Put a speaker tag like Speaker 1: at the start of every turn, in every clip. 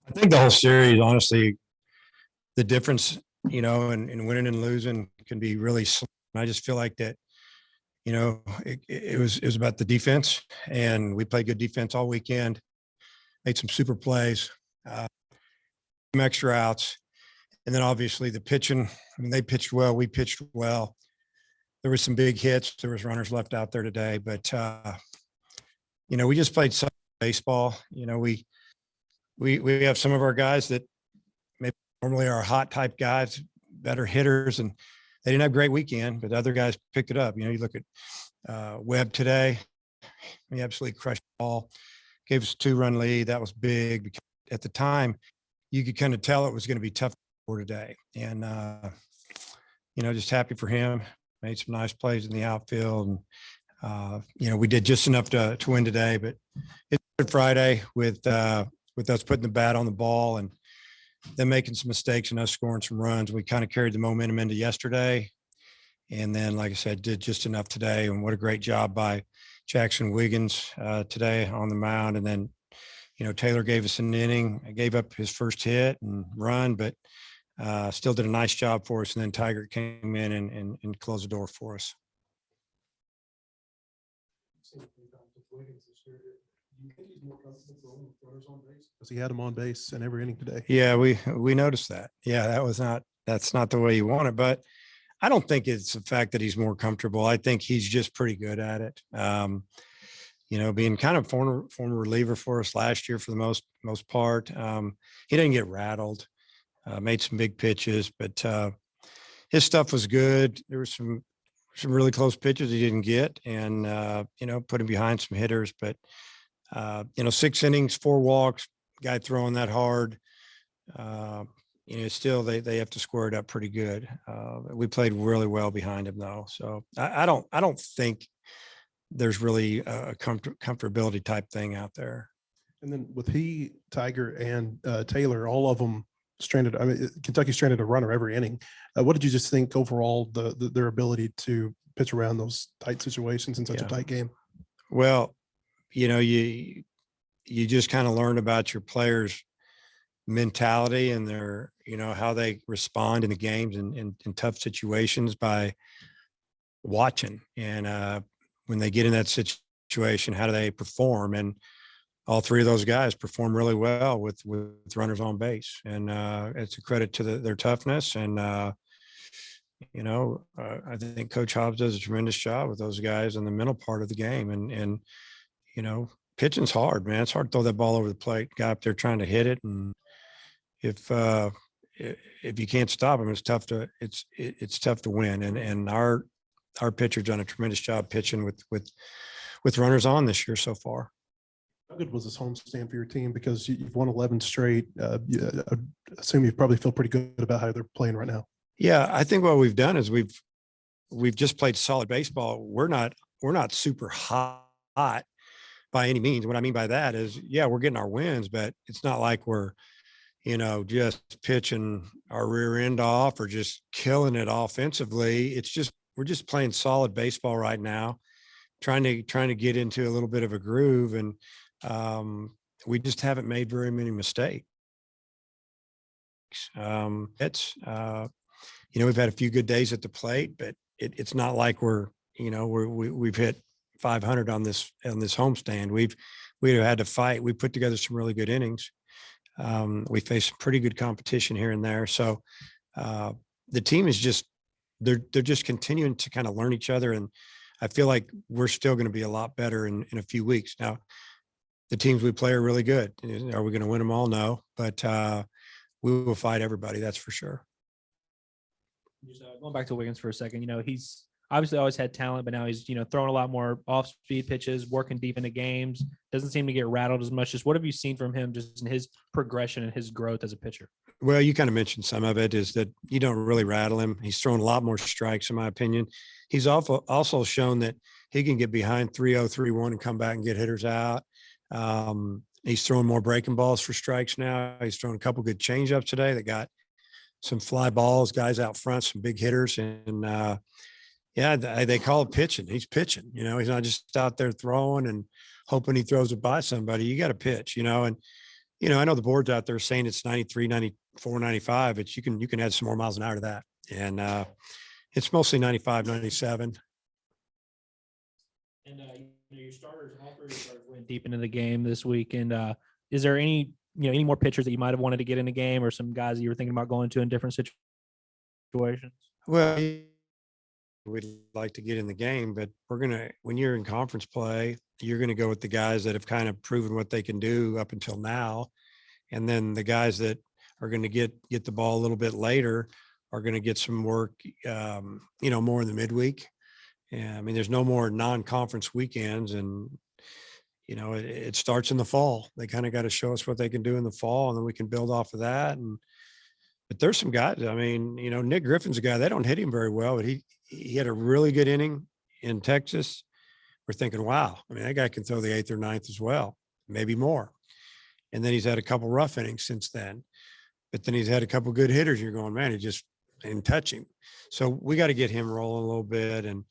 Speaker 1: I think the whole series, honestly, the difference, in winning and losing can be really slim. I just feel like that, it was about the defense, and we played good defense all weekend, made some super plays, uh, some extra outs, and then obviously the pitching. I mean, they pitched well, we pitched well. There was some big hits. There was runners left out there today, but we just played some baseball. We have some of our guys that maybe normally are hot type guys, better hitters, and they didn't have a great weekend, but other guys picked it up. You look at Webb today, he absolutely crushed the ball, gave us a 2-run lead. That was big because at the time you could kind of tell it was going to be tough for today. And, just happy for him, made some nice plays in the outfield. And, we did just enough to win today, but it's Good Friday with us putting the bat on the ball and them making some mistakes and us scoring some runs. We kind of carried the momentum into yesterday. And then, like I said, did just enough today. And what a great job by Jackson Wiggins today on the mound. And then, Taylor gave us an inning. I gave up his first hit and run, but still did a nice job for us. And then Tiger came in and closed the door for us.
Speaker 2: Because he had him on base in every inning today.
Speaker 1: Yeah, we noticed that. Yeah, that's not the way you want it, but I don't think it's the fact that he's more comfortable. I think he's just pretty good at it. Being kind of former reliever for us last year for the most part. He didn't get rattled, made some big pitches, but his stuff was good. There were some really close pitches he didn't get, and put him behind some hitters. But 6 innings, 4 walks, guy throwing that hard. Still they have to square it up pretty good. We played really well behind him though. So I don't think there's really a comfortability type thing out there.
Speaker 2: And then with Tiger and Taylor, all of them stranded. I mean, Kentucky stranded a runner every inning. What did you just think overall their ability to pitch around those tight situations in such a tight game?
Speaker 1: Well, you just kind of learn about your players' mentality and their, how they respond in the games and in tough situations by watching. And when they get in that situation, how do they perform? And all 3 of those guys perform really well with runners on base. And it's a credit to their toughness. And, I think Coach Hobbs does a tremendous job with those guys in the mental part of the game. And pitching's hard, man. It's hard to throw that ball over the plate, guy up there trying to hit it. And if you can't stop him, it's tough to win. And our pitcher's done a tremendous job pitching with runners on this year so far.
Speaker 2: How good was this homestand for your team? Because you've won 11 straight. I assume you probably feel pretty good about how they're playing right now.
Speaker 1: Yeah, I think what we've done is we've just played solid baseball. We're not super hot by any means. What I mean by that is, yeah, we're getting our wins, but it's not like we're, just pitching our rear end off or just killing it offensively. It's just, we're just playing solid baseball right now, trying to get into a little bit of a groove. And we just haven't made very many mistakes. We've had a few good days at the plate, but it's not like we've hit 500 on this homestand. We've had to fight. We put together some really good innings. We faced some pretty good competition here and there. So the team is just, they're just continuing to kind of learn each other. And I feel like we're still going to be a lot better in a few weeks. Now, the teams we play are really good. Are we going to win them all? No, but we will fight everybody. That's for sure.
Speaker 3: Just going back to Wiggins for a second, he's obviously always had talent, but now he's, throwing a lot more off-speed pitches, working deep into games, doesn't seem to get rattled as much. Just what have you seen from him just in his progression and his growth as a pitcher?
Speaker 1: Well, you kind of mentioned some of it is that you don't really rattle him. He's thrown a lot more strikes, in my opinion. He's also shown that he can get behind 3-0, 3-1 and come back and get hitters out. He's throwing more breaking balls for strikes now. He's thrown a couple good changeups today that got some fly balls, guys out front, some big hitters. And they call it pitching. He's pitching, he's not just out there throwing and hoping he throws it by somebody. You got to pitch, and I know the board's out there saying it's 93, 94, 95, but you can add some more miles an hour to that. And it's mostly 95, 97.
Speaker 3: And your starters, all three of your starters went deep into the game this week. And is there any any more pitchers that you might have wanted to get in the game, or some guys that you were thinking about going to in different situations?
Speaker 1: Well, we'd like to get in the game, but when you're in conference play, you're going to go with the guys that have kind of proven what they can do up until now. And then the guys that are going to get the ball a little bit later are going to get some work, more in the midweek. And I mean, there's no more non-conference weekends, and it starts in the fall. They kind of got to show us what they can do in the fall, and then we can build off of that. But there's some guys. I mean, Nick Griffin's a guy. They don't hit him very well, but he had a really good inning in Texas. We're thinking, wow. I mean, that guy can throw the 8th or 9th as well, maybe more. And then he's had a couple rough innings since then. But then he's had a couple good hitters. You're going, man, he just didn't touch him. So we got to get him rolling a little bit. And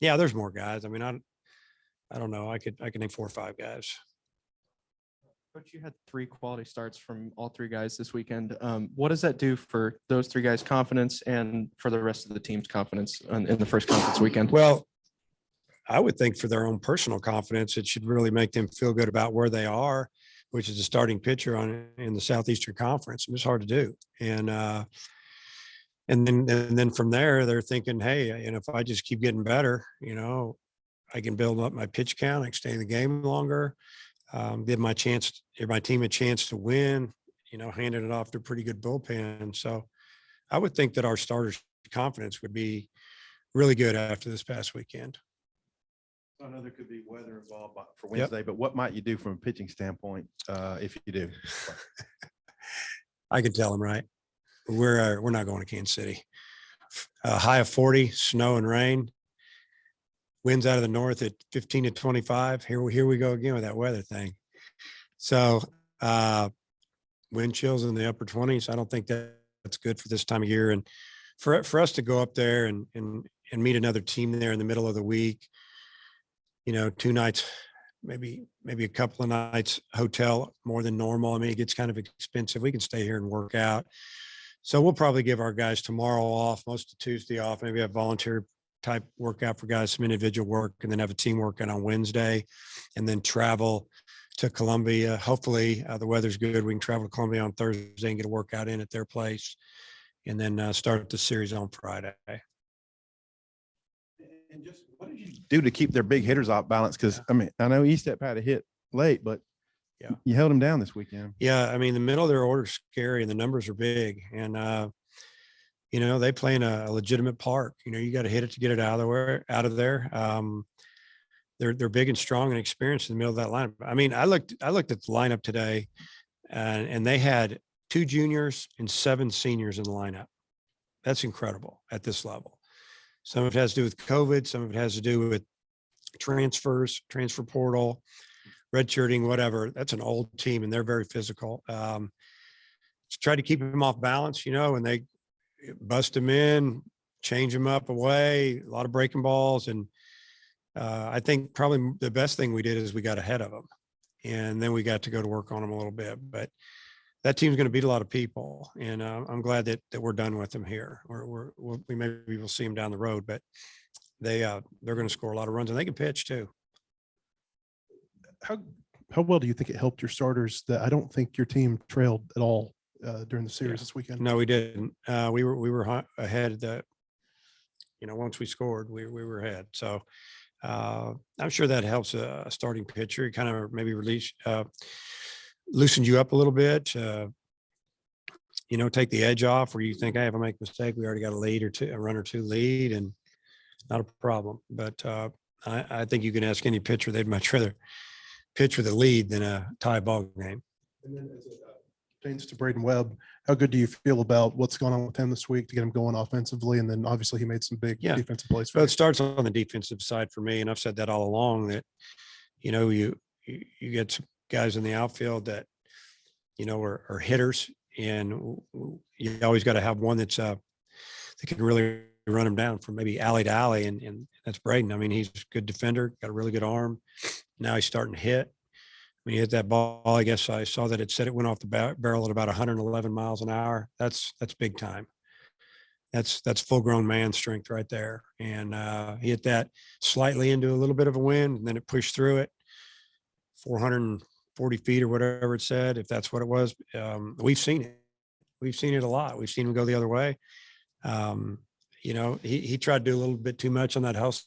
Speaker 1: there's more guys. I mean, I don't know. I could name 4 or 5 guys.
Speaker 4: Coach, you had 3 quality starts from all 3 guys this weekend. What does that do for those 3 guys' confidence and for the rest of the team's confidence in the first conference weekend?
Speaker 1: Well, I would think for their own personal confidence, it should really make them feel good about where they are, which is a starting pitcher in the Southeastern Conference. It's hard to do. And then from there, they're thinking, hey, if I just keep getting better, I can build up my pitch count, I can stay in the game longer, give my team a chance to win, handing it off to a pretty good bullpen. So I would think that our starters' confidence would be really good after this past weekend.
Speaker 5: I know there could be weather involved for Wednesday, but what might you do from a pitching standpoint if you do?
Speaker 1: I can tell them, right? We're not going to Kansas City. High of 40, snow and rain. Winds out of the north at 15 to 25. Here we go again with that weather thing. So wind chills in the upper 20s. I don't think that's good for this time of year. And for us to go up there and meet another team there in the middle of the week, 2 nights, maybe a couple of nights hotel more than normal. I mean, it gets kind of expensive. We can stay here and work out. So we'll probably give our guys tomorrow off, most of Tuesday off, maybe have volunteer type workout for guys, some individual work, and then have a team workout on Wednesday, and then travel to Columbia. Hopefully the weather's good. We can travel to Columbia on Thursday and get a workout in at their place, and then start the series on Friday.
Speaker 5: And just what did you do to keep their big hitters off balance? Because I mean, I know Estep had a hit late, but you held them down this weekend.
Speaker 1: Yeah, I mean, the middle of their order is scary, and the numbers are big, and they play in a legitimate park. You got to hit it to get it out of there. They're big and strong and experienced in the middle of that lineup. I mean, I looked at the lineup today, and they had 2 juniors and 7 seniors in the lineup. That's incredible at this level. Some of it has to do with COVID. Some of it has to do with transfers, transfer portal, redshirting, whatever. That's an old team, and they're very physical. Try to keep them off balance, and they bust them in, change them up away, a lot of breaking balls. And I think probably the best thing we did is we got ahead of them, and then we got to go to work on them a little bit. But that team's going to beat a lot of people, and I'm glad that we're done with them here. We maybe we'll see them down the road, but they're going to score a lot of runs, and they can pitch too.
Speaker 2: How well do you think it helped your starters that I don't think your team trailed at all during the series this weekend?
Speaker 1: No, we didn't. We were ahead. Once we scored, we were ahead. So I'm sure that helps a starting pitcher. It kind of maybe loosens you up a little bit. Take the edge off where you think, hey, if I make a mistake, we already got a run or 2 lead, and not a problem. But I think you can ask any pitcher, they'd much rather pitch with a lead than a tie ball game.
Speaker 2: And then as it pertains to Braden Webb, how good do you feel about what's going on with him this week to get him going offensively? And then obviously he made some big defensive plays.
Speaker 1: Well, it starts on the defensive side for me, and I've said that all along, that you get some guys in the outfield that are hitters, and you always got to have one that can really run him down from maybe alley to alley, and that's Braden. I mean, he's a good defender, got a really good arm. Now he's starting to hit. when you hit that ball, I guess I saw that it said it went off the barrel at about 111 miles an hour. That's big time. That's full grown man strength right there. And he hit that slightly into a little bit of a wind, and then it pushed through it 440 feet or whatever it said, if that's what it was. We've seen it. We've seen it a lot. We've seen him go the other way. You know, he tried to do a little bit too much on that house.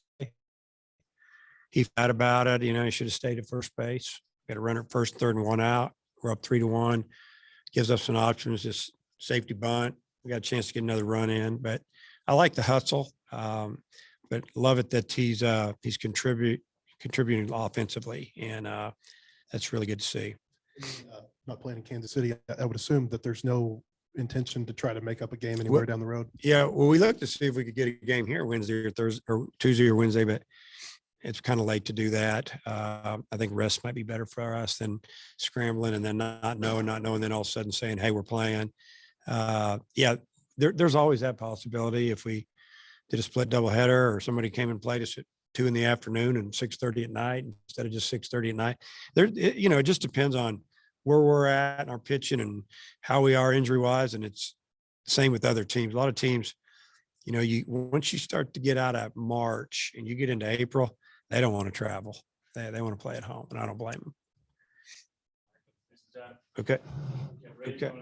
Speaker 1: He fat about it. You know, he should have stayed at first base. Got a runner at first, third, and one out. We're up 3-1. Gives us some options. Just safety bunt. We got a chance to get another run in, but I like the hustle. But love it that he's contributing offensively, and that's really good to see.
Speaker 2: Not playing in Kansas City, I would assume that there's no intention to try to make up a game anywhere down the road.
Speaker 1: Yeah, well, we looked to see if we could get a game here Wednesday or Thursday or Tuesday or Wednesday, but it's kind of late to do that. I think rest might be better for us than scrambling and then not knowing, then all of a sudden saying, "Hey, we're playing." Yeah, there's always that possibility if we did a split doubleheader or somebody came and played us at 2 p.m. and 6:30 at night instead of just 6:30 at night. It just depends on where we're at and our pitching and how we are injury wise. And it's the same with other teams. A lot of teams, once you start to get out of March and you get into April, they don't want to travel. They want to play at home, and I don't blame them. Okay. Okay.